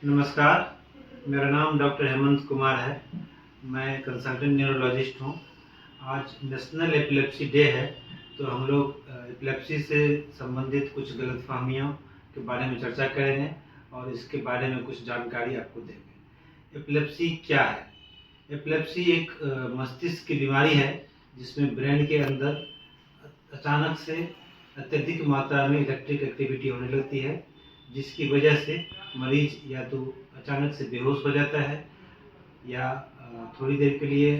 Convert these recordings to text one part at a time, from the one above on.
नमस्कार, मेरा नाम डॉक्टर हेमंत कुमार है। मैं कंसल्टेंट न्यूरोलॉजिस्ट हूँ। आज नेशनल एपिलेप्सी डे है, तो हम लोग एपिलेप्सी से संबंधित कुछ गलतफहमियों के बारे में चर्चा करेंगे और इसके बारे में कुछ जानकारी आपको देंगे। एपिलेप्सी क्या है? एपिलेप्सी एक मस्तिष्क की बीमारी है जिसमें ब्रेन के अंदर अचानक से अत्यधिक मात्रा में इलेक्ट्रिक एक्टिविटी होने लगती है, जिसकी वजह से मरीज या तो अचानक से बेहोश हो जाता है या थोड़ी देर के लिए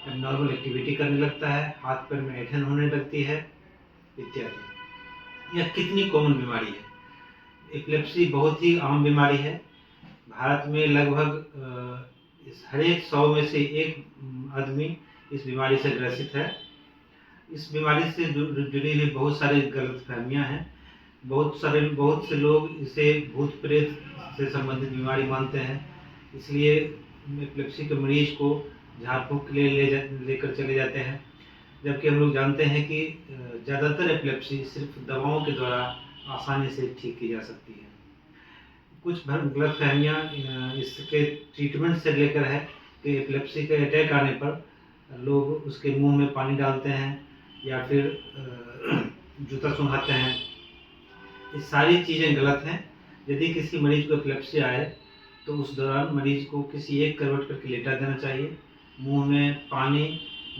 नॉर्मल एक्टिविटी करने लगता है, हाथ पैर में ऐंठन होने लगती है इत्यादि। यह कितनी कॉमन बीमारी है? एपिलेप्सी बहुत ही आम बीमारी है। भारत में लगभग हर एक 100 में से एक आदमी इस बीमारी से ग्रसित है। इस बीमारी से जुड़ी हुई बहुत सारी गलतफहमियां हैं। बहुत से लोग इसे भूत प्रेत से संबंधित बीमारी मानते हैं, इसलिए एपिलेप्सी के मरीज को झाड़ फूँक के लिए लेकर चले जाते हैं, जबकि हम लोग जानते हैं कि ज़्यादातर एपिलेप्सी सिर्फ दवाओं के द्वारा आसानी से ठीक की जा सकती है। कुछ गलतफहमियाँ इसके ट्रीटमेंट से लेकर है कि एपिलेप्सी के अटैक आने पर लोग उसके मुंह में पानी डालते हैं या फिर जूता सुंघाते हैं। ये सारी चीज़ें गलत हैं। यदि किसी मरीज को एपिलेप्सी आए तो उस दौरान मरीज को किसी एक करवट करके लेटा देना चाहिए, मुंह में पानी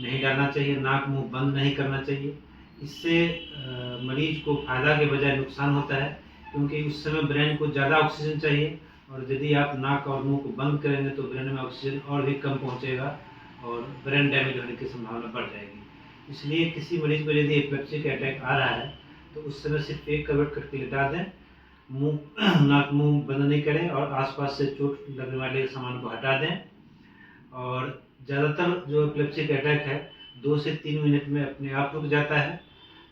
नहीं डालना चाहिए, नाक मुंह बंद नहीं करना चाहिए। इससे मरीज को फ़ायदा के बजाय नुकसान होता है, क्योंकि उस समय ब्रेन को ज़्यादा ऑक्सीजन चाहिए और यदि आप नाक और मुंह को बंद करेंगे तो ब्रेन में ऑक्सीजन और भी कम पहुंचेगा और ब्रेन डैमेज होने की संभावना बढ़ जाएगी। इसलिए किसी मरीज को यदि एपिलेप्सी का अटैक आ रहा है तो उस समय सिर्फ एक करवट करके लेटा दें, नाक मुंह बंद नहीं करें और आसपास से चोट लगने वाले सामान को हटा दें। और ज़्यादातर जो एपिलेप्सी का अटैक है 2 से 3 मिनट में अपने आप रुक जाता है।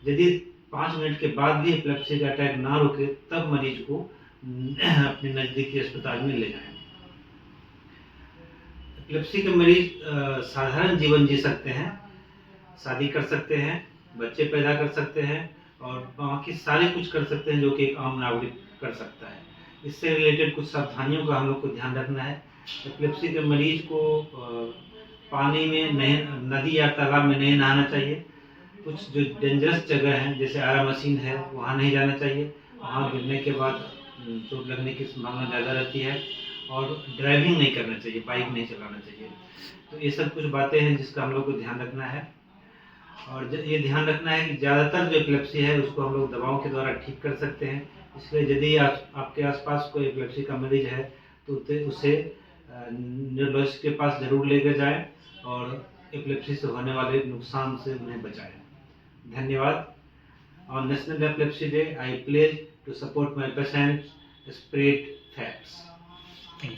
यदि 5 मिनट के बाद भी एपिलेप्सी का अटैक ना रुके तब मरीज को अपने नज़दीकी अस्पताल में ले जाएं। एपिलेप्सी के मरीज साधारण जीवन जी सकते हैं, शादी कर सकते हैं, बच्चे पैदा कर सकते हैं और बाकी सारे कुछ कर सकते हैं जो कि एक आम नागरिक कर सकता है। इससे रिलेटेड कुछ सावधानियों का हम लोग को ध्यान रखना है। एपिलेप्सी के मरीज को पानी में नहीं, नदी या तालाब में नहीं नहाना चाहिए। कुछ जो डेंजरस जगह हैं जैसे आरा मशीन है वहाँ नहीं जाना चाहिए, वहाँ गिरने के बाद चोट लगने की संभावना ज़्यादा रहती है। और ड्राइविंग नहीं करना चाहिए, बाइक नहीं चलाना चाहिए। तो ये सब कुछ बातें हैं जिसका हम लोग को ध्यान रखना है। और ये ध्यान रखना है कि ज़्यादातर जो एपिलेप्सी है उसको हम लोग दवाओं के द्वारा ठीक कर सकते हैं। इसलिए यदि आपके आसपास कोई एपिलेप्सी का मरीज है तो उसे न्यूरोलॉजिस्ट के पास ज़रूर लेकर जाएं और एपिलेप्सी से होने वाले नुकसान से उन्हें बचाएं। धन्यवाद। On National Epilepsy Day, I pledge to support my patients, spread facts.